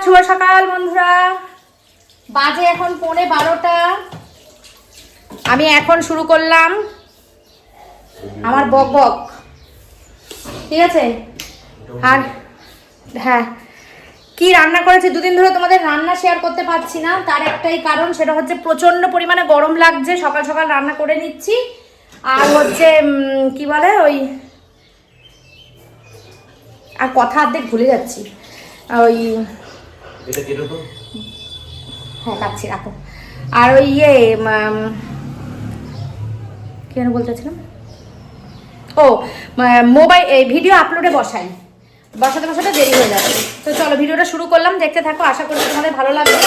শুভ সকাল বন্ধুরা। বাজে এখন 11:15। আমি এখন শুরু করলাম আমার বক বক, ঠিক আছে? আর হ্যাঁ, কি রান্না করেছি দুদিন ধরে তোমাদের রান্না শেয়ার করতে পারছি না, তার একটাই কারণ, সেটা হচ্ছে প্রচন্ড পরিমাণে গরম লাগছে। সকাল সকাল রান্না করে নিচ্ছি। আর হচ্ছে কি বলে ওই, আর কথা অর্ধেক ভুলে যাচ্ছি। ওই হ্যাঁ কাটছি, রাখো। আর ওই কেন বলতে চাচ্ছিলাম, ও মোবাইল ভিডিও আপলোডে বসাতে দেরি হয়ে যাচ্ছে। তো চলো ভিডিওটা শুরু করলাম, দেখতে থাকো। আশা করি তোমাদের ভালো লাগবে।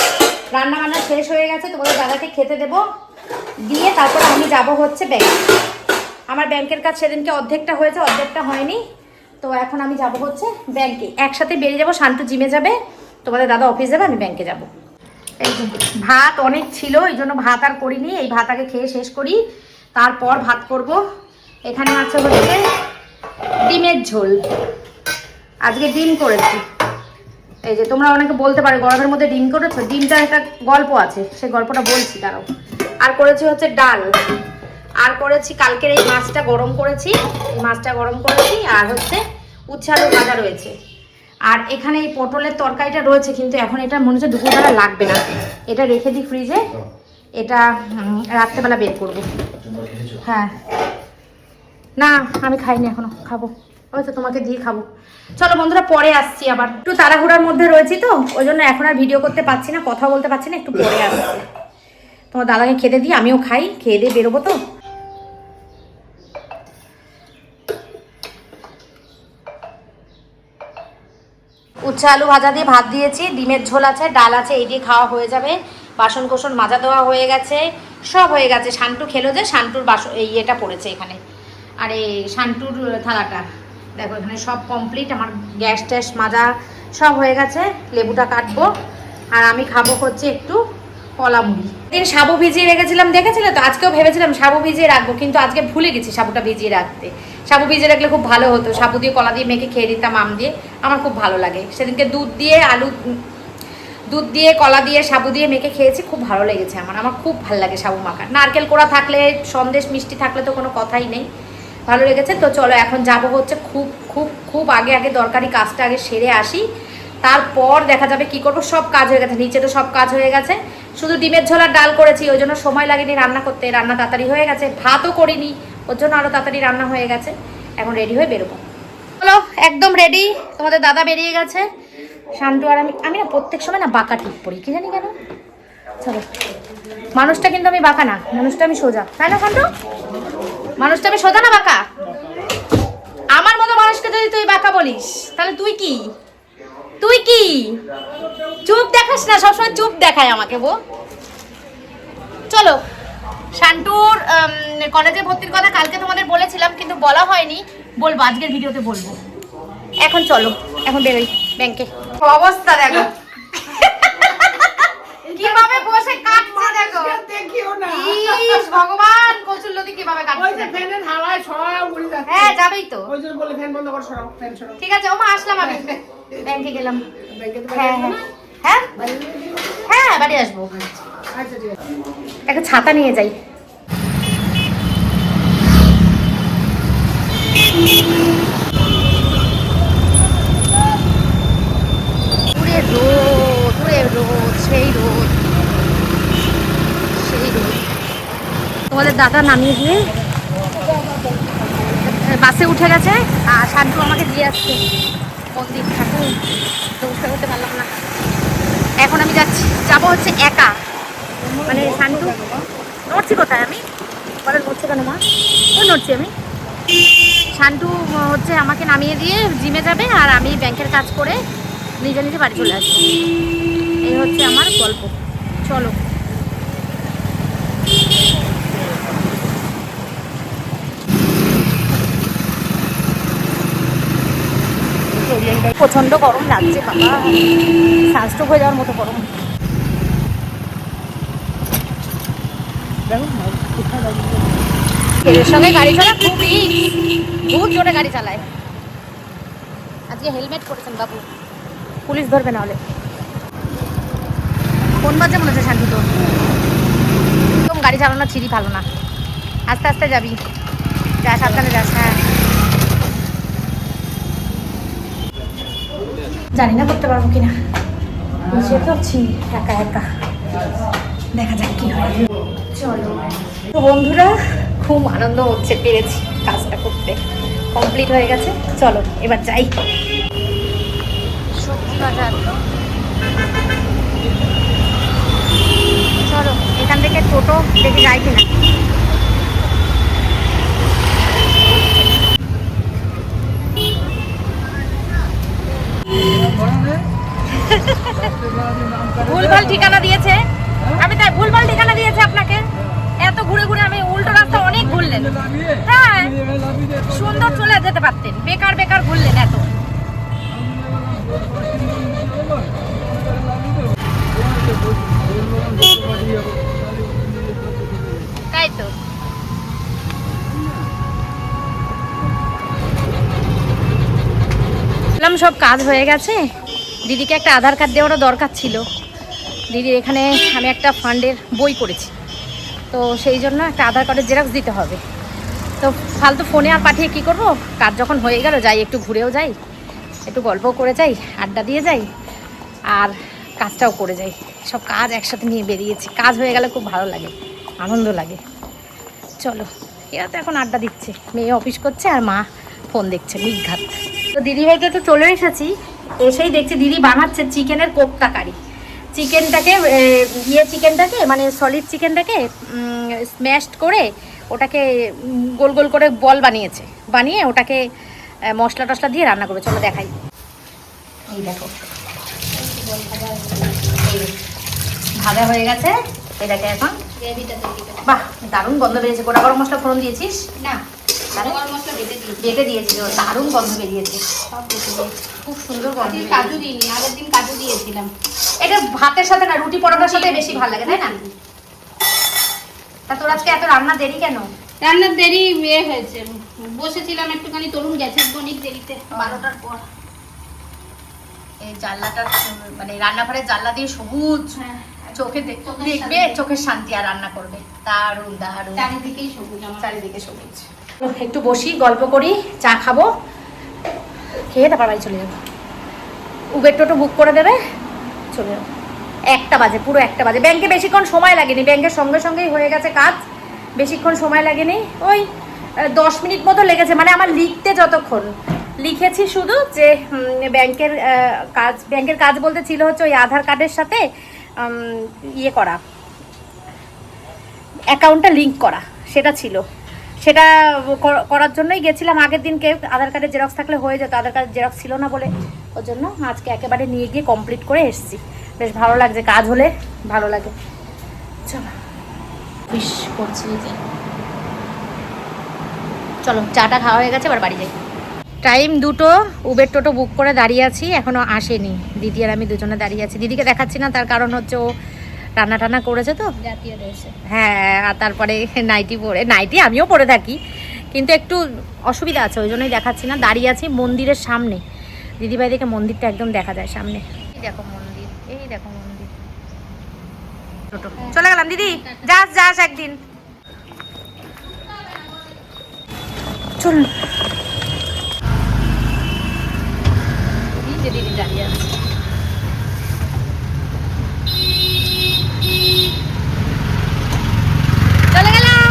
রান্না বান্না শেষ হয়ে গেছে, তোমাদের দাদাকে খেতে দেবো, দিয়ে তারপর আমি যাব হচ্ছে ব্যাংক। আমার ব্যাংকের কাজ সেদিনকে অর্ধেকটা হয়েছে, অর্ধেকটা হয়নি। তো এখন আমি যাব হচ্ছে ব্যাংকে, একসাথে বেরিয়ে যাব। শান্তু জিমে যাবে, তোমাদের দাদা অফিস যাবে, আমি ব্যাংকে যাব। এই যে ভাত অনেক ছিল, এই জন্য ভাত আর করিনি। এই ভাত আগে খেয়ে শেষ করি, তারপর ভাত করব। এখানে আছে হচ্ছে ডিমের ঝোল, আজকে ডিম করেছি। এই যে তোমরা অনেকে বলতে পারো গরমের মধ্যে ডিম করেছো, ডিমটার একটা গল্প আছে, সেই গল্পটা বলছি দাঁড়াও। আর করেছি হচ্ছে ডাল, আর করেছি কালকের এই মাছটা গরম করেছি, আর হচ্ছে উচ্ছে আলু ভাজা রয়েছে। আর এখানে এই পটলের তরকারিটা রয়েছে, কিন্তু এখন এটা মনে হচ্ছে দুপুরবেলা লাগবে না, এটা রেখে দিই ফ্রিজে। এটা রাত্রেবেলা বের করবো। হ্যাঁ না, আমি খাইনি এখনো, খাবো, হয়তো তোমাকে দিয়ে খাবো। চলো বন্ধুরা, পরে আসছি। আবার একটু তাড়াহুড়ার মধ্যে রয়েছি, তো ওই জন্য এখন আর ভিডিও করতে পারছি না, কথা বলতে পারছি না, একটু পরে আসছি। তোমার দাদাকে খেতে দিই, আমিও খাই, খেয়ে দিয়ে বেরোবো। তো উচ্ছে আলু ভাজা দিয়ে ভাত দিয়েছি, ডিমের ঝোল আছে, ডাল আছে, এই দিয়ে খাওয়া হয়ে যাবে। বাসন কোসন মাজা দেওয়া হয়ে গেছে, সব হয়ে গেছে। শান্টু খেলো, যে শান্টুর বাসন এই ইয়েটা পড়েছে এখানে, আর এই শান্টুর থালাটা দেখো এখানে সব কমপ্লিট। আমার গ্যাস ট্যাস মাজা সব হয়ে গেছে, লেবুটা কাটবো। আর আমি খাবো হচ্ছে একটু কলা মুড়ি। দিন সাবু ভিজিয়ে রেখেছিলাম, দেখেছিলে তো? আজকেও ভেবেছিলাম সাবু ভিজিয়ে রাখবো, কিন্তু আজকে ভুলে গেছি সাবুটা ভিজিয়ে রাখতে। সাবু ভিজিয়ে রাখলে খুব ভালো হতো, সাবু দিয়ে কলা দিয়ে মেখে খেয়ে দিতাম আম দিয়ে, আমার খুব ভালো লাগে। সেদিনকে দুধ দিয়ে কলা দিয়ে সাবু দিয়ে মেখে খেয়েছি, খুব ভালো লেগেছে আমার খুব ভালো লাগে সাবু মাখা। নারকেল কোড়া থাকলে, সন্দেশ মিষ্টি থাকলে তো কোনো কথাই নেই, ভালো লেগেছে। তো চলো এখন যাব হচ্ছে খুব খুব খুব আগে দরকারি কাজটা আগে সেরে আসি, তারপর দেখা যাবে কি করব। সব কাজ হয়ে গেছে, নিচে তো সব কাজ হয়ে গেছে, শুধু ডিমের ঝোল আর ডাল করেছি, ওই জন্য সময় লাগেনি রান্না করতে। রান্না তাড়াতাড়ি হয়ে গেছে, ভাতও করিনি, ওর জন্য আরও তাড়াতাড়ি রান্না হয়ে গেছে। এখন রেডি হয়ে বেরোবো। চলো একদম রেডি, তোমাদের দাদা বেরিয়ে গেছে। শান্তু আর আমি না প্রত্যেক সময় না বাঁকা ঠিক পড়ি, কি জানি কেন। চলো, মানুষটা কিন্তু আমি বাঁকা না, মানুষটা আমি সোজা, তাই না শান্তু? মানুষটা আমি সোজা না বাঁকা? আমার মতো মানুষকে যদি তুই বাঁকা বলিস, তাহলে তুই কি চুপ দেখাস না, সবসময় চুপ দেখায় আমাকে। চলো, শান্তুর কলেজে ভর্তির কথা কালকে তোমাদের বলেছিলাম, কিন্তু বলা হয়নি, বলবো আজকের ভিডিওতে বলবো। এখন চলো, এখন বেরোই ব্যাংকে। অবস্থা দেখো কিভাবে বসে কাটছে, দেখো দেখিও না। ইস ভগবান, কচুরলতি কিভাবে কাটছে, ওই যে ফ্যানের হাওয়ায় সব উড়ে যাচ্ছে। হ্যাঁ যাবেই তো, ওই জন্য বলে ফ্যান বন্ধ কর, সরাও ফ্যান সরাও। ঠিক আছে ওমা, আসলাম আমি, ব্যাংকে গেলাম। হ্যাঁ হ্যাঁ হ্যাঁ বাড়ি আসবো। আচ্ছা ঠিক আছে, একটা ছাতা নিয়ে যাই। তোমাদের দাদা নামিয়ে দিয়ে বাসে উঠে গেছে, আর শান্তু আমাকে দিয়ে আসছে মন্দির। ঠাকুর তো উঠতে করতে পারলাম না। এখন আমি যাবো হচ্ছে একা, মানে শান্তু নড়ছি কোথায় আমি, বলে নড়ছে কেন মা? ও নড়ছি আমি। শান্তু হচ্ছে আমাকে নামিয়ে দিয়ে জিমে যাবে, আর আমি ব্যাংকের কাজ করে নিজে নিজে বাড়ি চলে আসবো। এই হচ্ছে আমার গল্প। চলো প্রচন্ড গরম লাগছে বাবা, সানস্ট্রোক হয়ে যাওয়ার মতো গরম। এর সঙ্গে গাড়ি চালা খুব জোরে গাড়ি চালায়। আজকে হেলমেট পরেছেন বাবু, পুলিশ ধরবে না হলে। কোন বাজে মনে হচ্ছে শান্তি তো একদম গাড়ি চালানো ছিঁড়ি ভালো না, আস্তে আস্তে যাবি, যা সাবধানে যাস। হ্যাঁ জানি না করতে পারবো কিনা, বুঝে করছি একা একা, দেখা যাক কি হয়। চলো তো বন্ধুরা, খুব আনন্দ হচ্ছে, পেরেছি কাজটা করতে, কমপ্লিট হয়ে গেছে। চলো এবার যাই সবজি বাজার। চলো এখান থেকে টোটো দেখে যাই কিনা। ভুলভাল ঠিকানা দিয়েছে, আমি তাই ভুলভাল ঠিকানা দিয়েছে আপনাকে, এত ঘুরে ঘুরে আমি উল্টো রাস্তা অনেক ঘুরলেন। হ্যাঁ সুন্দর চলে যেতে পারতেন, বেকার বেকার ঘুরলেন এত। তাই তো সব কাজ হয়ে গেছে। দিদিকে একটা আধার কার্ড দেওয়ারও দরকার ছিল। দিদির এখানে আমি একটা ফান্ডের বই করেছি, তো সেই জন্য একটা আধার কার্ডের জেরক্স দিতে হবে। তো ফালতু ফোনে আর পাঠিয়ে কি করব, কাজ যখন হয়ে গেল যাই, একটু ঘুরেও যাই, একটু গল্পও করে যাই, আড্ডা দিয়ে যাই, আর কাজটাও করে যাই। সব কাজ একসাথে নিয়ে বেরিয়েছি, কাজ হয়ে গেলে খুব ভালো লাগে, আনন্দ লাগে। চলো এরা তো এখন আড্ডা দিচ্ছে, মেয়ে অফিস করছে আর মা ফোন দেখছে নিঘাত। তো দিদি ভাইকে তো চলে এসেছি, এসেই দেখছি দিদি বানাচ্ছে চিকেনের কোপ্তা কারি। চিকেনটাকে মানে সলিড চিকেনটাকে স্ম্যাশড করে ওটাকে গোল গোল করে বল বানিয়েছে, বানিয়ে ওটাকে মশলা টশলা দিয়ে রান্না করবে। চলো দেখাই। এই দেখো ভাজা হয়ে গেছে, এটাকে এখন বাহ দারুণ গন্ধ বেরিয়েছে। গোটা গরম মশলা ফোড়ন দিয়েছিস না? বেটে দিয়েছিল, দারুণ গন্ধ বেরিয়েছে, খুব সুন্দর গন্ধ। কাজু দিইনি, আগের দিন কাজু দিয়েছিলাম। এটা ভাতের সাথে না রুটি পরোটার সাথে বেশি ভালো লাগে, তাই না? তা তোর আজকে এত রান্না দেরি কেন? রান্নার দেরি হয়েছে, বসেছিলাম একটুখানি, তরুণ গেছে অনেক দেরিতে 12টার পর। এই জানলাটা মানে রান্নাঘরের জানলা দিয়ে সবুজ, চোখে দেখবে, চোখের শান্তি, আর রান্না করবে দারুণ দারুণ। চারিদিকেই সবুজ, আমার চারিদিকে সবুজ। একটু বসি, গল্প করি, চা খাবো, খেয়ে তারপর বাড়ি চলে যাবো। উবের টোটো বুক করে দেবে, চলে যাবো। 1টা বাজে, পুরো 1টা বাজে। ব্যাংকে বেশিক্ষণ সময় লাগেনি, ব্যাংকের সঙ্গে সঙ্গেই হয়ে গেছে কাজ, বেশিক্ষণ সময় লাগেনি, ওই 10 মিনিট মতো লেগেছে। মানে আমার লিখতে যতক্ষণ লিখেছি শুধু যে ব্যাংকের কাজ বলতে ছিল হচ্ছে ওই আধার কার্ডের সাথে ইয়ে করা, অ্যাকাউন্টটা লিঙ্ক করা, সেটা ছিল। সেটা করার জন্যই গেছিলাম আগের দিনকে। আধার কার্ডের জেরক্স থাকলে হয়ে যেত, আধার কার্ডের জেরক্স ছিল না বলে, ওর জন্য আজকে একেবারে নিয়ে গিয়ে কমপ্লিট করে এসেছি। বেশ ভালো লাগছে, কাজ হলে ভালো লাগে। চলো উইশ করছি যে চলো চাটা খাওয়া হয়ে গেছে, এবার বাড়ি যাই। টাইম 2টো, উবের টোটো বুক করে দাঁড়িয়ে আছি, এখনও আসেনি। দিদি আর আমি দুজনে দাঁড়িয়ে আছি। দিদিকে দেখাচ্ছি না, তার কারণ হচ্ছে ও রান্না টান্না করেছে তো, জাতীয় রয়েছে। হ্যাঁ, আর তারপরে নাইটি আমিও পরে থাকি, কিন্তু একটু অসুবিধা আছে, ওই জন্যই দেখাচ্ছি না। দাঁড়িয়ে আছি মন্দিরের সামনে, দিদিভাই দেখে মন্দিরটা একদম দেখা যায় সামনে। এই দেখো মন্দির, এই দেখো মন্দির। টোটো চলে গেলাম। দিদি যাস একদিন, চলুন। দিদি দাঁড়িয়ে আছে, চলে গেলাম।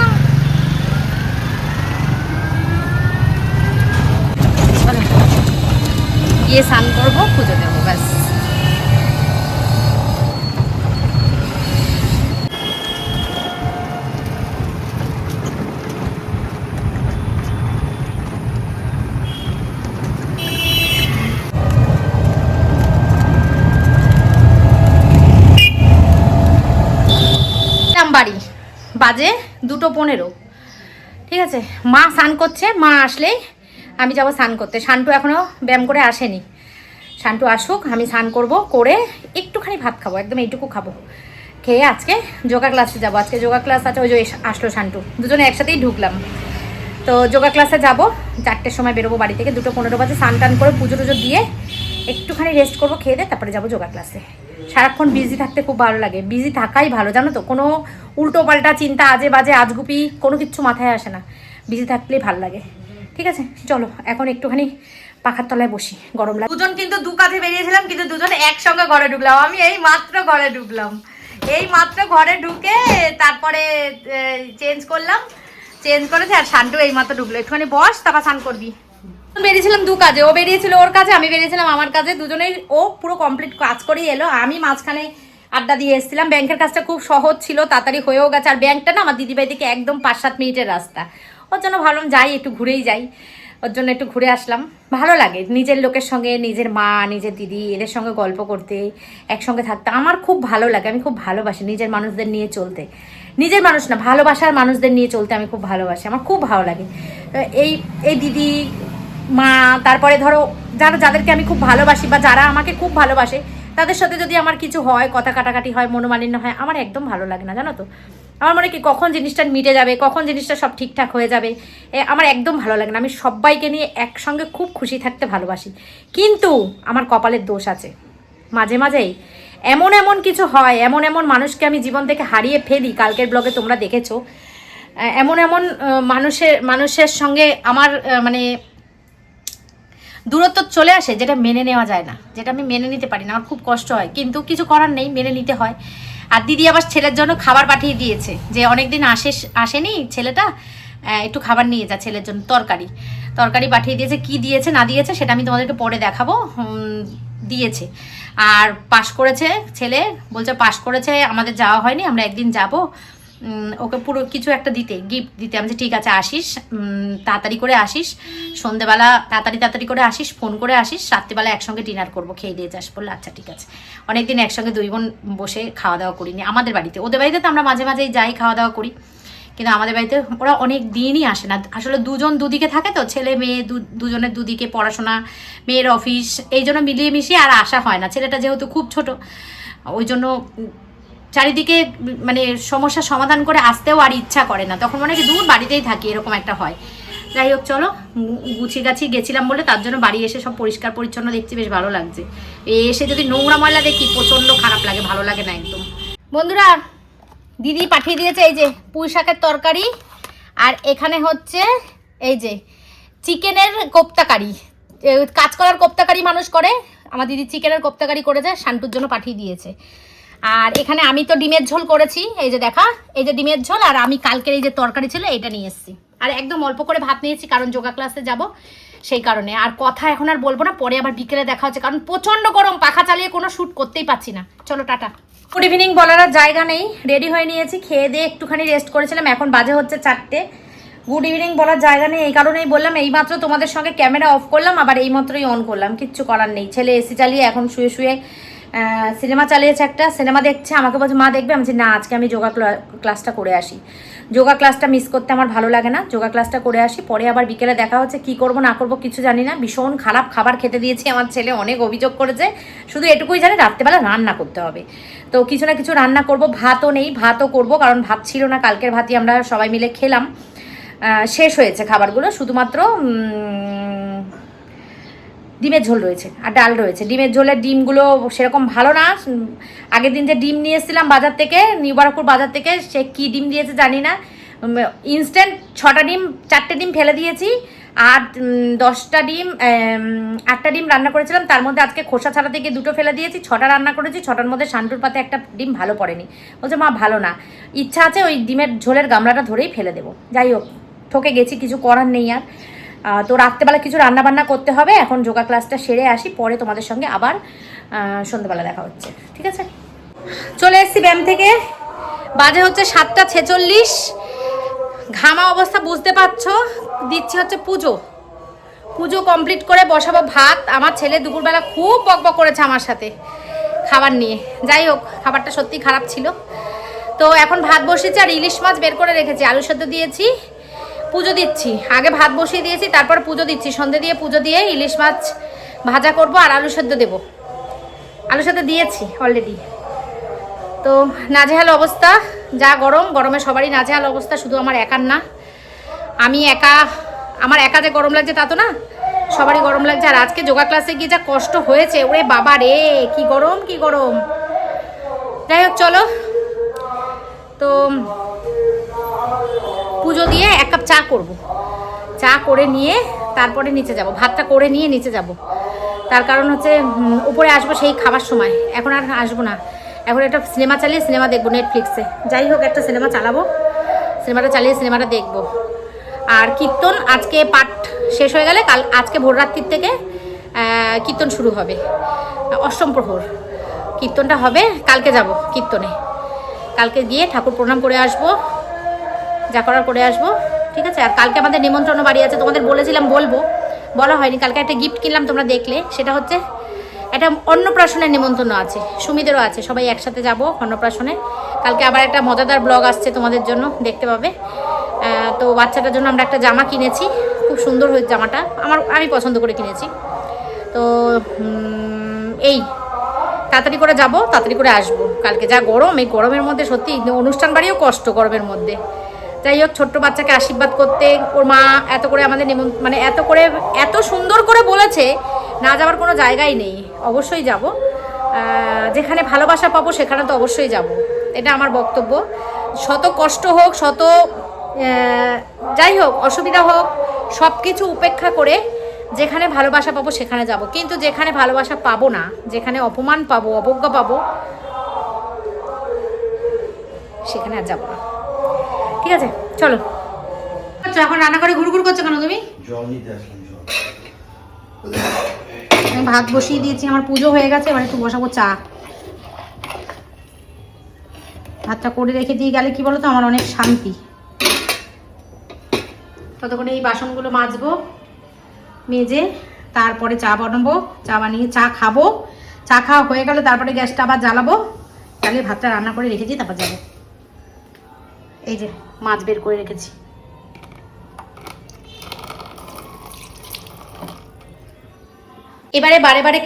গিয়ে স্নান করবো, পুজো দেবো, ব্যাস। বাড়ি বাজে 2:15, ঠিক আছে। মা স্নান করছে, মা আসলেই আমি যাবো স্নান করতে। শান্টু এখনও ব্যায়াম করে আসেনি, শান্টু আসুক, আমি স্নান করব, করে একটুখানি ভাত খাবো, একদম এইটুকু খাবো, খেয়ে আজকে যোগা ক্লাসে যাবো। আজকে যোগা ক্লাস আছে, ওই যে আসলো শান্টু, দুজনে একসাথেই ঢুকলাম। তো যোগা ক্লাসে যাব, 4টের সময় বেরোবো বাড়ি থেকে, 2:15 বাজে। স্নান টান করে পুজো টুজো দিয়ে একটুখানি রেস্ট করবো, খেয়ে দিয়ে তারপরে যাবো যোগা ক্লাসে। সারাক্ষণ বিজি থাকতে খুব ভালো লাগে, বিজি থাকাই ভালো জানো তো, কোনো উল্টো পাল্টা চিন্তা আজে বাজে আজগুপি কোনো কিচ্ছু মাথায় আসে না, বিজি থাকলেই ভালো লাগে। ঠিক আছে চলো এখন একটুখানি পাখার তলায় বসি, গরম লাগে। দুজন কিন্তু দু কাজে বেরিয়েছিলাম, কিন্তু দুজন একসঙ্গে ঘরে ঢুকলাম। আমি এই মাত্র ঘরে ঢুকলাম, এই মাত্র ঘরে ঢুকে তারপরে চেঞ্জ করলাম, চেঞ্জ করেছে আর শান্টু এই মাত্র ঢুকলো। একটুখানি বস, তারপর স্নান করবি। বেরিয়েছিলাম দু কাজে, ও বেরিয়েছিল ওর কাজে, আমি বেরিয়েছিলাম আমার কাজে। দুজনেই ও পুরো কমপ্লিট কাজ করেই এলো, আমি মাঝখানে আড্ডা দিয়ে এসেছিলাম। ব্যাংকের কাজটা খুব সহজ ছিল, তাড়াতাড়ি হয়েও গেছে। আর ব্যাংকটা না আমার দিদিভাই থেকে একদম 5-7 মিনিটের রাস্তা, ওর জন্য ভাবলাম যাই একটু ঘুরেই যাই, ওর জন্য একটু ঘুরে আসলাম। ভালো লাগে নিজের লোকের সঙ্গে, নিজের মা নিজের দিদি এদের সঙ্গে গল্প করতে, একসঙ্গে থাকতে আমার খুব ভালো লাগে। আমি খুব ভালোবাসি নিজের মানুষদের নিয়ে চলতে, নিজের মানুষ না ভালোবাসার মানুষদের নিয়ে চলতে আমি খুব ভালোবাসি, আমার খুব ভালো লাগে। এই এই দিদি মা, তারপরে ধরো যাদেরকে আমি খুব ভালোবাসি বা যারা আমাকে খুব ভালোবাসে, তাদের সাথে যদি আমার কিছু হয়, কথা কাটাকাটি হয়, মনোমালিন্য হয়, আমার একদম ভালো লাগে না জানো তো। আমার মনে কি কখন জিনিসটা মিটে যাবে, কখন জিনিসটা সব ঠিকঠাক হয়ে যাবে, আমার একদম ভালো লাগে না। আমি সবাইকে নিয়ে একসঙ্গে খুব খুশি থাকতে ভালোবাসি, কিন্তু আমার কপালের দোষ আছে, মাঝে মাঝেই এমন এমন কিছু হয়, এমন এমন মানুষকে আমি জীবন থেকে হারিয়ে ফেলি। কালকের ব্লগে তোমরা দেখেছো, এমন এমন মানুষের সঙ্গে আমার মানে দূরত্ব চলে আসে, যেটা মেনে নেওয়া যায় না, যেটা আমি মেনে নিতে পারি না, আমার খুব কষ্ট হয়, কিন্তু কিছু করার নেই, মেনে নিতে হয়। আর দিদি আবার ছেলের জন্য খাবার পাঠিয়ে দিয়েছে, যে অনেকদিন আসেনি ছেলেটা, একটু খাবার নিয়ে যা ছেলের জন্য, তরকারি পাঠিয়ে দিয়েছে। কি দিয়েছে না দিয়েছে সেটা আমি তোমাদেরকে পরে দেখাবো। দিয়েছে। আর পাশ করেছে ছেলে, বলছে পাশ করেছে, আমাদের যাওয়া হয়নি, আমরা একদিন যাব, ওকে পুরো কিছু একটা দিতে, গিফট দিতে। আমি ঠিক আছে আসিস, তাড়াতাড়ি করে আসিস, সন্ধেবেলা তাড়াতাড়ি করে আসিস, ফোন করে আসিস, রাত্রিবেলা একসঙ্গে ডিনার করবো, খেয়ে দিয়ে যাস। বললো আচ্ছা ঠিক আছে। অনেকদিন একসঙ্গে দুই বোন বসে খাওয়া দাওয়া করিনি আমাদের বাড়িতে। ওদের বাড়িতে তো আমরা মাঝে মাঝেই যাই, খাওয়া দাওয়া করি, কিন্তু আমাদের বাড়িতে ওরা অনেক দিনই আসে না। আসলে দুজন দুদিকে থাকে তো, ছেলে মেয়ে দুজনের দুদিকে পড়াশোনা, মেয়ের অফিস, এই জন্য মিলিয়ে মিশিয়ে আর আসা হয় না। ছেলেটা যেহেতু খুব ছোট, ওই জন্য চারিদিকে মানে সমস্যার সমাধান করে আসতেও আর ইচ্ছা করে না, তখন মনে হয় দূর বাড়িতেই থাকি, এরকম একটা হয়। যাই হোক চলো, গুছিয়ে গাছিয়ে গেছিলাম বলে তার জন্য বাড়ি এসে সব পরিষ্কার পরিচ্ছন্ন দেখছি, বেশ ভালো লাগছে। এসে যদি নোংরা ময়লা দেখি প্রচণ্ড খারাপ লাগে, ভালো লাগে না একদম। বন্ধুরা দিদি পাঠিয়ে দিয়েছে এই যে পুঁই শাকের তরকারি, আর এখানে হচ্ছে এই যে চিকেনের কোপ্তাকারি, কাঁচকলার কোপ্তাকারি মানুষ করে, আমার দিদি চিকেনের কোপ্তাকারি করেছে, শান্তুর জন্য পাঠিয়ে দিয়েছে। আর এখানে আমি তো ডিমের ঝোল করেছি, এই যে দেখা, এই যে ডিমের ঝোল, আর আমি কালকের এই যে তরকারি ছিল এটা নিয়ে এসেছি। আর একদম অল্প করে ভাত নিয়েছি, কারণ যোগা ক্লাসে যাব সেই কারণে। আর কথা এখন আর বলবো না, পরে আবার বিকেলে দেখা হচ্ছে, কারণ প্রচণ্ড গরম, পাখা চালিয়ে কোনো শ্যুট করতেই পারছি না। চলো টাটা। গুড ইভিনিং বলার আর জায়গা নেই, রেডি হয়ে নিয়েছি, খেয়ে দিয়ে একটুখানি রেস্ট করেছিলাম, এখন বাজে হচ্ছে 4টে। গুড ইভিনিং বলার জায়গা নেই, এই কারণেই বললাম, এইমাত্র তোমাদের সঙ্গে ক্যামেরা অফ করলাম, আবার এইমাত্রই অন করলাম, কিচ্ছু করার নেই। ছেলে এসি চালিয়ে এখন শুয়ে শুয়ে সিনেমা চালিয়েছে, একটা সিনেমা দেখছে, আমাকে বলছে মা দেখবে, আমি বলছি না আজকে আমি যোগা ক্লাসটা করে আসি। যোগা ক্লাসটা মিস করতে আমার ভালো লাগে না, যোগা ক্লাসটা করে আসি, পরে আবার বিকেলে দেখা হচ্ছে। কি করব না করব কিছু জানি না, ভীষণ খারাপ খাবার খেতে দিয়েছি আমার ছেলে, অনেক অভিযোগ করেছে, শুধু এটুকুই জানে রাত্রেবেলা রান্না করতে হবে। তো কিছু না কিছু রান্না করব, ভাতও নেই, ভাতও করব, কারণ ভাত ছিল না, কালকের ভাতই আমরা সবাই মিলে খেলাম, শেষ হয়েছে খাবারগুলো, শুধুমাত্র ডিমের ঝোল রয়েছে আর ডাল রয়েছে। ডিমের ঝোলের ডিমগুলো সেরকম ভালো না, আগের দিন যে ডিম নিয়ে এসেছিলাম বাজার থেকে, নিউ বারাকপুর বাজার থেকে, সে কী ডিম দিয়েছে জানি না, ইনস্ট্যান্ট 6টা ডিম, 4টে ডিম ফেলে দিয়েছি, আর 10টা ডিম 8টা ডিম রান্না করেছিলাম, তার মধ্যে আজকে খোসা ছাড়াতে গিয়ে 2টো ফেলে দিয়েছি, 6টা রান্না করেছি, 6টার মধ্যে শান্তুর পাতে একটা ডিম ভালো পড়েনি, বলছে মা ভালো না, ইচ্ছা আছে ওই ডিমের ঝোলের গামলাটা ধরেই ফেলে দেবো। যাই হোক ঠকে গেছি, কিছু করার নেই আর। তো রাত্রেবেলা কিছু রান্নাবান্না করতে হবে, এখন যোগা ক্লাসটা সেরে আসি, পরে তোমাদের সঙ্গে আবার সন্ধ্যাবেলা দেখা হচ্ছে, ঠিক আছে। চলে এসেছি ব্যায়াম থেকে, বাজে হচ্ছে 7টা 46, ঘামা অবস্থা বুঝতে পারছো, দিচ্ছি হচ্ছে পুজো কমপ্লিট করে বসাবো ভাত। আমার ছেলে দুপুরবেলা খুব বকবক করেছে আমার সাথে খাবার নিয়ে, যাই হোক খাবারটা সত্যি খারাপ ছিল। তো এখন ভাত বসেছি, আর ইলিশ মাছ বের করে রেখেছি, আলু সেদ্ধ দিয়েছি, পুজো দিচ্ছি, আগে ভাত বসিয়ে দিয়েছি, তারপর পুজো দিচ্ছি, সন্ধে দিয়ে পুজো দিয়ে ইলিশ মাছ ভাজা করব, আর আলু সেদ্ধ দেবো, আলু সেদ্ধ দিয়েছি অলরেডি। তো নাজেহাল অবস্থা, যা গরমে সবারই নাজেহাল অবস্থা, শুধু আমার একার না, আমি একা, আমার একা যে গরম লাগছে তা তো না, সবারই গরম লাগছে। আর আজকে যোগা ক্লাসে গিয়ে যা কষ্ট হয়েছে, ওরে বাবা রে, কি গরম কি গরম। যাই হোক চলো, তো পুজো দিয়ে 1 কাপ চা করব, চা করে নিয়ে তারপরে নিচে যাব, ভাতটা করে নিয়ে নিচে যাব। তার কারণ হচ্ছে উপরে আসবো সেই খাবার সময়, এখন আর আসবো না। এখন একটা সিনেমা চালিয়ে সিনেমা দেখবো নেটফ্লিক্সে। যাই হোক, একটা সিনেমা চালাবো, সিনেমাটা চালিয়ে সিনেমাটা দেখবো। আর কীর্তন আজকে পাঠ শেষ হয়ে গেলে আজকে ভোররাত্রির থেকে কীর্তন শুরু হবে, অষ্টম প্রহর কীর্তনটা হবে। কালকে যাব কীর্তনে, কালকে গিয়ে ঠাকুর প্রণাম করে আসবো, যা করার করে আসবো, ঠিক আছে। আর কালকে আমাদের নিমন্ত্রণ বাড়ি আছে, তোমাদের বলেছিলাম বলবো, বলা হয়নি। কালকে একটা গিফট কিনলাম, তোমরা দেখলে, সেটা হচ্ছে একটা অন্নপ্রাশনের নিমন্ত্রণ আছে, সুমিদেরও আছে, সবাই একসাথে যাব অন্নপ্রাশনে। কালকে আবার একটা মজাদার ব্লগ আসছে তোমাদের জন্য, দেখতে পাবে। তো বাচ্চাটার জন্য আমরা একটা জামা কিনেছি, খুব সুন্দর হয়েছে জামাটা, আমি পছন্দ করে কিনেছি। তো এই তাড়াতাড়ি করে যাব, তাড়াতাড়ি করে আসবো। কালকে যা গরম, এই গরমের মধ্যে সত্যি অনুষ্ঠান বাড়িও কষ্ট গরমের মধ্যে। যাই হোক, ছোট্ট বাচ্চাকে আশীর্বাদ করতে ওর মা এত করে আমাদের মানে এত সুন্দর করে বলেছে, না যাওয়ার কোনো জায়গাই নেই। অবশ্যই যাব, যেখানে ভালোবাসা পাবো সেখানে তো অবশ্যই যাব, এটা আমার বক্তব্য। শত কষ্ট হোক, শত যাই হোক অসুবিধা হোক, সব কিছু উপেক্ষা করে যেখানে ভালোবাসা পাবো সেখানে যাব। কিন্তু যেখানে ভালোবাসা পাবো না, যেখানে অপমান পাবো, অবজ্ঞা পাবো, সেখানে আর যাবো না, ঠিক আছে। চলো, আচ্ছা এখন রান্না করে ঘুরঘুর করছো কেন তুমি? জল নিতে আসলাম। আমি ভাত বসিয়ে দিয়েছি, আমার পুজো হয়ে গেছে, এবার একটু বসাবো চা। ভাতটা করে রেখে দিয়ে গেলে কি বলো তো, আমার অনেক শান্তি। ততক্ষণে এই বাসনগুলো মাজবো, মেজে তারপরে চা বানাবো, চা বানিয়ে চা খাবো। চা খাওয়া হয়ে গেলে তারপরে গ্যাসটা আবার জ্বালাবো, তাহলে ভাতটা রান্না করে রেখেছি, তারপর যাবো। এই যে মাছ বের করে রেখেছি। এবারে বারে বারে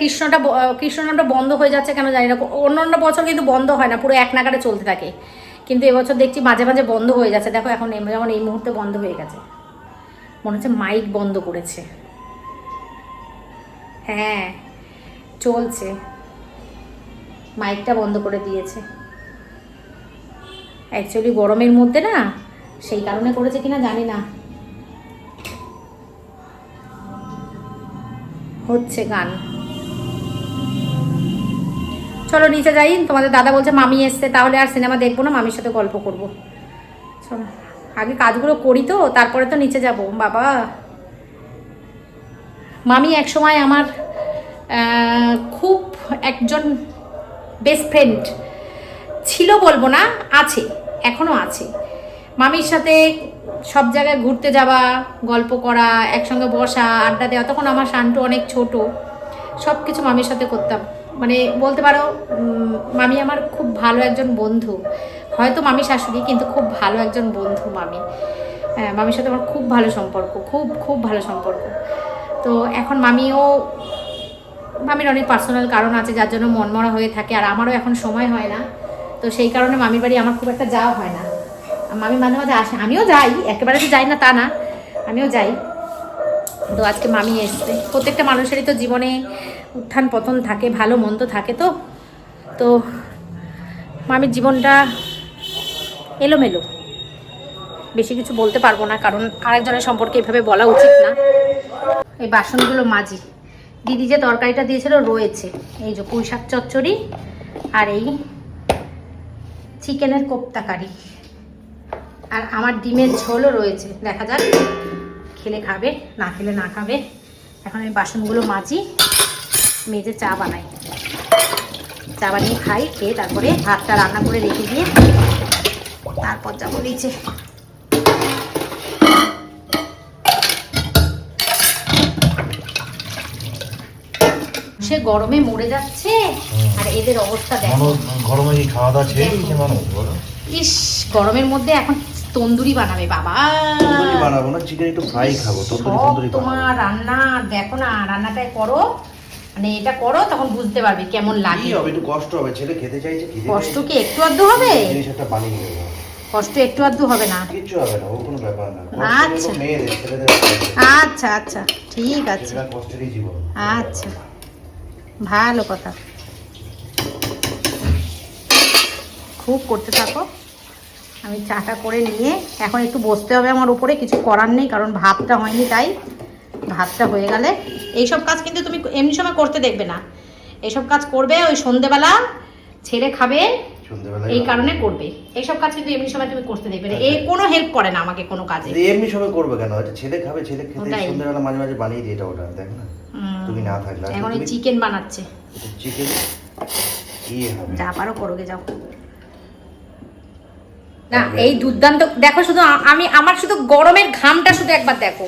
কৃষ্ণনামটা বন্ধ হয়ে যাচ্ছে কেন জানি না। অন্য বছর কিন্তু বন্ধ হয় না, পুরো এক নাগারে চলতে থাকে, কিন্তু এবছর দেখছি মাঝে মাঝে বন্ধ হয়ে যাচ্ছে। দেখো এখন যেমন এই মুহূর্তে বন্ধ হয়ে গেছে, মনে হচ্ছে মাইক বন্ধ করেছে। হ্যাঁ চলছে, মাইকটা বন্ধ করে দিয়েছে। অ্যাকচুয়ালি গরমের মধ্যে না, সেই কারণে করেছে কিনা জানি না, হচ্ছে গান। চলো নিচে যাই, তোমাদের দাদা বলছে মামি এসছে, তাহলে আর সিনেমা দেখবো না, মামির সাথে গল্প করব। চলো আগে কাজগুলো করি, তো তারপরে তো নিচে যাব। বাবা, মামি একসময় আমার খুব একজন বেস্ট ফ্রেন্ড ছিল, বলবো না, আছে, এখনও আছে। মামির সাথে সব জায়গায় ঘুরতে যাওয়া, গল্প করা, একসঙ্গে বসা, আড্ডা দেওয়া। তখন আমার শান্তু অনেক ছোট, সব কিছু মামির সাথে করতাম। মানে বলতে পারো মামি আমার খুব ভালো একজন বন্ধু, হয়তো মামি শাশুড়ি, কিন্তু খুব ভালো একজন বন্ধু মামি। মামির সাথে আমার খুব ভালো সম্পর্ক, খুব খুব ভালো সম্পর্ক। তো এখন মামির অনেক পার্সোনাল কারণ আছে যার জন্য মনমরা হয়ে থাকে, আর আমারও এখন সময় হয় না। তো সেই কারণে মামির বাড়ি আমার খুব একটা যাওয়া হয় না। মামি মাঝে মাঝে আসে, আমিও যাই, একেবারে যে যাই না তা না, আমিও যাই। তো আজকে মামি এসছে। প্রত্যেকটা মানুষেরই তো জীবনে উত্থান পতন থাকে, ভালো মন্দ থাকে। তো মামির জীবনটা এলোমেলো, বেশি কিছু বলতে পারবো না, কারণ আরেকজনের সম্পর্কে এভাবে বলা উচিত না। এই বাসনগুলো মাজি। দিদি যে তরকারিটা দিয়েছিল রয়েছে, এই যে পুঁই শাক চচ্চড়ি আর এই চিকেনের কোপ্তা কারি, আর আমার ডিমের ঝোলও রয়েছে। দেখা যাক, খেলে খাবে, না খেলে না খাবে। এখন আমি বাসনগুলো মাজি, মেজে চা বানাই, চা বানিয়ে খাই, খেয়ে তারপরে ভাতটা রান্না করে রেখে দিয়ে তারপর যাবো নিচে। সে গরমে মরে যাচ্ছে, আর এদের অবস্থা দেখো। গরমে কি খাওয়া দাওয়া ছেড়ে দিয়েছে মানুষ, বলো? ইস, গরমের মধ্যে এখন তন্দুরি বানাবে বাবা। তন্দুরি বানাবো না, চিকেন একটু ফ্রাই খাবো। তন্দুরি তোমার রান্না দেখো না, রান্নাটাই করো, মানে এটা করো, তখন বুঝতে পারবে কেমন লাগে। কি হবে, একটু কষ্ট হবে, ছেলে খেতে চাইছে, কষ্ট কি একটু আধটু হবে? জিনিস একটা বানিয়ে দেবো। কষ্ট একটু আধটু হবে না। কিচ্ছু হবে না, ও কোনো ব্যাপার না। আচ্ছা। মেয়েদের, ছেলেদের আচ্ছা আচ্ছা, ঠিক আছে। ছেলেরা কষ্টেরই জীবন। আচ্ছা, ভালো কথা। খুব করতে থাকো। আমি চাটা করে নিয়ে এখন একটু বসতে হবে আমার উপরে, কিছু করার নেই, কারণ ভাতটা হয়নি। তাই ভাতটা হয়ে গেলে এইসব কাজ কিন্তু তুমি এমনি সময় করতে দেখবে না। এইসব কাজ করবে ওই সন্ধেবেলা, ছেলে খাবে এই কারণে করবে। এইসব কাজ কিন্তু এমনি সময় তুমি করতে দেখবে না। এই কোনো হেল্প করে না আমাকে কোনো কাজে। এমনি সময় করবে কেন? আচ্ছা, ছেলে খাবে, ছেলে খেতে ওটাই। সন্ধ্যাবেলা মাঝে মাঝে বানিয়ে দিই এটা ওটা, দেখ না তুমি না থাকলে। এখন এই চিকেন বানাচ্ছে। চিকেন কি হবে? যা পারো করোগে, যাও না। এই দুর্দান্ত দেখো, শুধু আমি আমার শুধু গরমের ঘামটা শুধু একবার দেখো।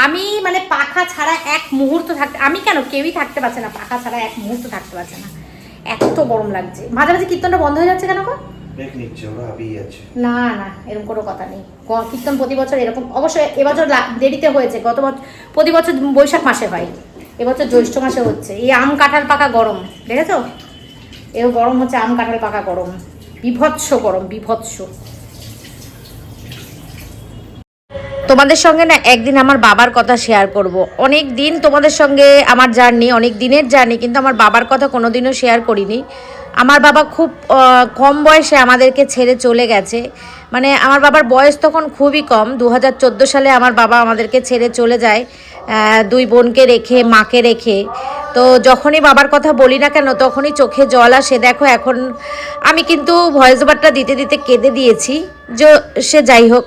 আমি মানে পাখা ছাড়া এক মুহূর্ত থাকতে, আমি কেন, কেউই থাকতে পারছে না পাখা ছাড়া এক মুহূর্ত থাকতে পারছে না, এত গরম লাগছে। মাঝে মাঝে কীর্তনটা বন্ধ হয়ে যাচ্ছে কেন গো? ব্রেক নিচ্ছে ওরা, হাবিয়ে যাচ্ছে। না না, এরকম কোনো কথা নেই। কীর্তন প্রতি বছর এরকম, অবশ্যই এবছর দেরিতে হয়েছে। গত বছর প্রতি বছর বৈশাখ মাসে হয়, এবছর জ্যৈষ্ঠ মাসে হচ্ছে। এই আম কাঁঠাল পাকা গরম দেখেছো? এও গরম হচ্ছে, আম কাঁঠাল পাকা গরম, বিভৎস গরম, বিভৎস। তোমাদের সঙ্গে না একদিন আমার বাবার কথা শেয়ার করব। অনেক দিন তোমাদের সঙ্গে আমার জার্নি, অনেক দিনের জার্নি, কিন্তু আমার বাবার কথা কোনোদিনও শেয়ার করিনি। আমার বাবা খুব কম বয়সে আমাদেরকে ছেড়ে চলে গেছে। মানে আমার বাবার বয়স তখন খুবই কম, 2014 সালে আমার বাবা আমাদেরকে ছেড়ে চলে যায়, দুই বোনকে রেখে, মাকে রেখে। তো যখনই বাবার কথা বলি না কেন তখনই চোখে জল আসে। দেখো এখন আমি কিন্তু ভয়েস ওভারটা দিতে দিতে কেঁদে দিয়েছি। যে সে যাই হোক,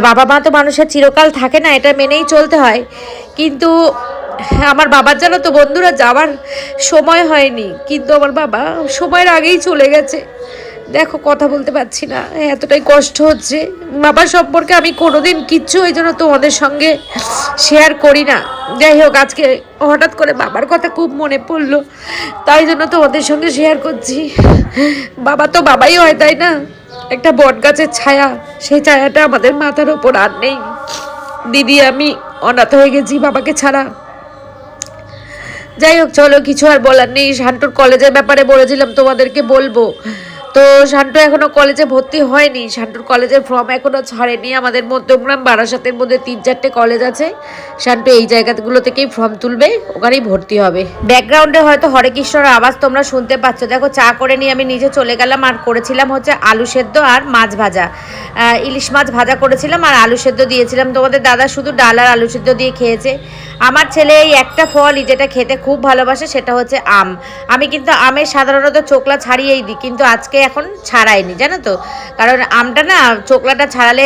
বাবা মা তো মানুষের চিরকাল থাকে না, এটা মেনেই চলতে হয়। কিন্তু আমার বাবার জানো তো বন্ধুরা, যাওয়ার সময় হয়নি, কিন্তু আমার বাবা সময়ের আগেই চলে গেছে। দেখো কথা বলতে পারছি না, এতটাই কষ্ট হচ্ছে। বাবার সম্পর্কে আমি কোনোদিন কিচ্ছু ওই জন্য তোমাদের সঙ্গে শেয়ার করি না। যাই হোক, আজকে হঠাৎ করে বাবার কথা খুব মনে পড়লো, তাই জন্য তোমাদের সঙ্গে শেয়ার করছি। বাবা তো বাবাই হয়, তাই না? একটা বট গাছের ছায়া, সেই ছায়াটা আমাদের মাথার ওপর আর নেই। দিদি আমি অনাথ হয়ে গেছি বাবাকে ছাড়া। যাই হোক, চলো, কিছু আর বলার নেই। শান্টুর কলেজের ব্যাপারে বলেছিলাম তোমাদেরকে বলবো, তো শান্টু এখনো কলেজে ভর্তি হয়নি। শান্টুর কলেজের ফর্ম এখনো ছাড়েনি। আমাদের মধ্যমগ্রাম বারাসাতের মধ্যে 3-4টে কলেজ আছে, শান্টু এই জায়গাগুলো থেকেই ফর্ম তুলবে, ওখানেই ভর্তি হবে। ব্যাকগ্রাউন্ডে হয়তো হরে কৃষ্ণর আওয়াজ তোমরা শুনতে পাচ্ছ। দেখো, চা করে নিয়ে আমি নিজে চলে গেলাম, আর করেছিলাম হচ্ছে আলু সেদ্ধ আর মাছ ভাজা। ইলিশ মাছ ভাজা করেছিলাম আর আলু সেদ্ধ দিয়েছিলাম। তোমাদের দাদা শুধু ডাল আর আলু সেদ্ধ দিয়ে খেয়েছে। আমার ছেলে এই একটা ফলই যেটা খেতে খুব ভালোবাসে, সেটা হচ্ছে আম। আমি কিন্তু আমের সাধারণত চোকলা ছাড়িয়েই দিই, কিন্তু আজকে এখন ছাড়াইনি, জানো তো, কারণ আমটা না চোকলাটা ছাড়ালে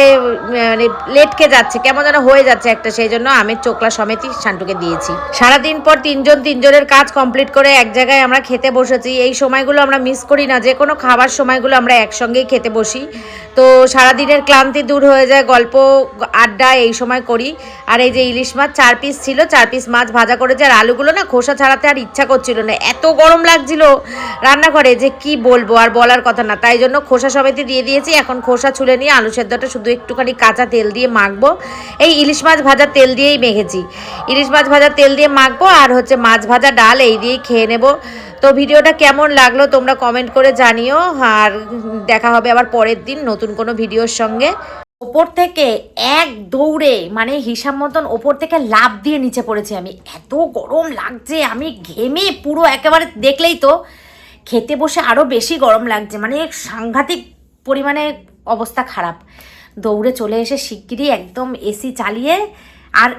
মানে লেটকে যাচ্ছে, কেমন যেন হয়ে যাচ্ছে একটা, সেই জন্য আমের চোকলা সমেতই শান্টুকে দিয়েছি। সারাদিন পর তিনজনের কাজ কমপ্লিট করে এক জায়গায় আমরা খেতে বসেছি। এই সময়গুলো আমরা মিস করি না, যে কোনো খাবার সময়গুলো আমরা একসঙ্গেই খেতে বসি। তো সারাদিনের ক্লান্তি দূর হয়ে যায়, গল্প আড্ডা এই সময় করি। আর এই যে ইলিশ মাছ 4 পিস ছিল, 4 পিস মাছ ভাজা করেছে। আর আলুগুলো না খোসা ছাড়াতে আর ইচ্ছা করছিল না, এত গরম লাগছিল রান্নাঘরে যে কি বলবো, আর বলার কথা না। তাই জন্য খোসা সমেত দিয়ে দিয়েছি। এখন খোসা ছুলে নিয়ে আলু সেদ্ধটা শুধু একটুখানি কাঁচা তেল দিয়ে মাখবো। এই ইলিশ মাছ ভাজা তেল দিয়েই মেখেছি, ইলিশ মাছ ভাজা তেল দিয়ে মাখবো, আর হচ্ছে মাছ ভাজা ডাল এই দিয়েই খেয়ে নেবো। তো ভিডিওটা কেমন লাগলো তোমরা কমেন্ট করে জানিও, আর দেখা হবে আবার পরের দিন নতুন কোনো ভিডিওর সঙ্গে। ওপর থেকে এক দৌড়ে, মানে হিসাব মতন ওপর থেকে লাফ দিয়ে নিচে পড়েছি আমি, এত গরম লাগছে, আমি ঘেমে পুরো একেবারে, দেখলেই তো খেতে বসে আরও বেশি গরম লাগছে, মানে সাংঘাতিক পরিমাণে অবস্থা খারাপ। দৌড়ে চলে এসে শিগগিরই একদম এসি চালিয়ে, আর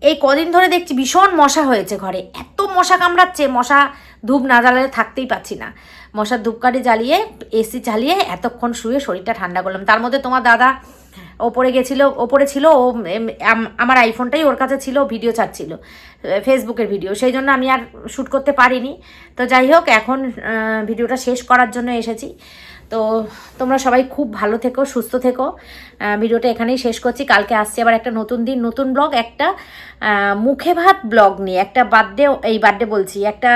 এই কদিন ধরে দেখছি ভীষণ মশা হয়েছে ঘরে, এত মশা কামড়াচ্ছে, মশা ধূপ না জ্বালালে থাকতেই পাচ্ছি না। মশার ধূপকাঠি জ্বালিয়ে এসি চালিয়ে এতক্ষণ শুয়ে শরীরটা ঠান্ডা করলাম। তার মধ্যে তোমার দাদা ওপরে ছিল, ও আমার আইফোনটাই ওর কাছে ছিল, ভিডিও ছাড়ছিল, ফেসবুকের ভিডিও, সেই জন্য আমি আর শ্যুট করতে পারিনি। তো যাই হোক, এখন ভিডিওটা শেষ করার জন্য এসেছি। তো তোমরা সবাই খুব ভালো থেকো, সুস্থ থেকো। ভিডিওটা এখানেই শেষ করছি। কালকে আসছি আবার একটা নতুন দিন, নতুন ব্লগ, একটা মুখে ভাত ব্লগ নিয়ে, একটা বার্থডে বলছি, একটা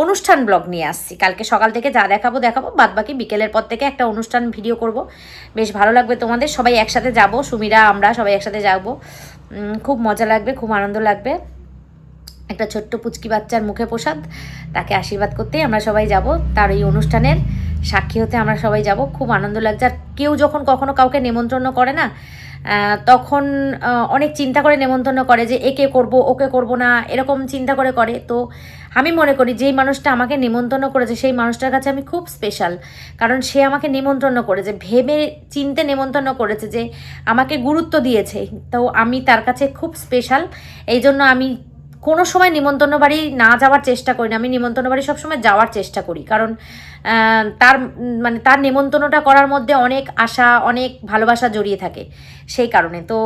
অনুষ্ঠান ব্লগ নিয়ে আসছি। কালকে সকাল থেকে যা দেখাবো, বাদবাকি বিকেলের পর থেকে একটা অনুষ্ঠান ভিডিও করব, বেশ ভালো লাগবে তোমাদের। সবাই একসাথে যাব, সুমিরা আমরা সবাই একসাথে যাব, খুব মজা লাগবে, খুব আনন্দ লাগবে। একটা ছোট্ট পুচকি বাচ্চার মুখে প্রসাদ, তাকে আশীর্বাদ করতেই আমরা সবাই যাব, তার এই অনুষ্ঠানের সাক্ষী হতে আমরা সবাই যাব। খুব আনন্দ লাগছে। আর কেউ যখন কখনো কাউকে নেমন্তন্ন করে না, তখন অনেক চিন্তা করে নেমন্তন্ন করে যে একে করব ওকে করব না, এরকম চিন্তা করে করে। তো আমি মনে করি যেই মানুষটা আমাকে নেমন্তন্ন করেছে সেই মানুষটার কাছে আমি খুব স্পেশাল, কারণ সে আমাকে নেমন্তন্ন করেছে, ভেবে চিনতে নেমন্তন্ন করেছে, যে আমাকে গুরুত্ব দিয়েছে। তো আমি তার কাছে খুব স্পেশাল। এই জন্য আমি কোনো সময় নিমন্ত্রণ বাড়ি না যাওয়ার চেষ্টা করি না, আমি নিমন্ত্রণ বাড়ি সবসময় যাওয়ার চেষ্টা করি, কারণ তার নিমন্ত্রণটা করার মধ্যে অনেক আশা, অনেক ভালোবাসা জড়িয়ে থাকে, সেই কারণে। তো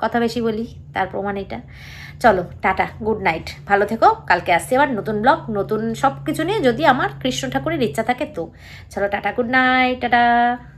কথা বেশি বলি, তার প্রমাণ এটা। চলো টাটা, গুড নাইট, ভালো থেকো। কালকে আসছি আবার নতুন ব্লগ, নতুন সব কিছু নিয়ে, যদি আমার কৃষ্ণ ঠাকুরের ইচ্ছা থাকে। তো চলো টাটা, গুড নাইট, টাটা।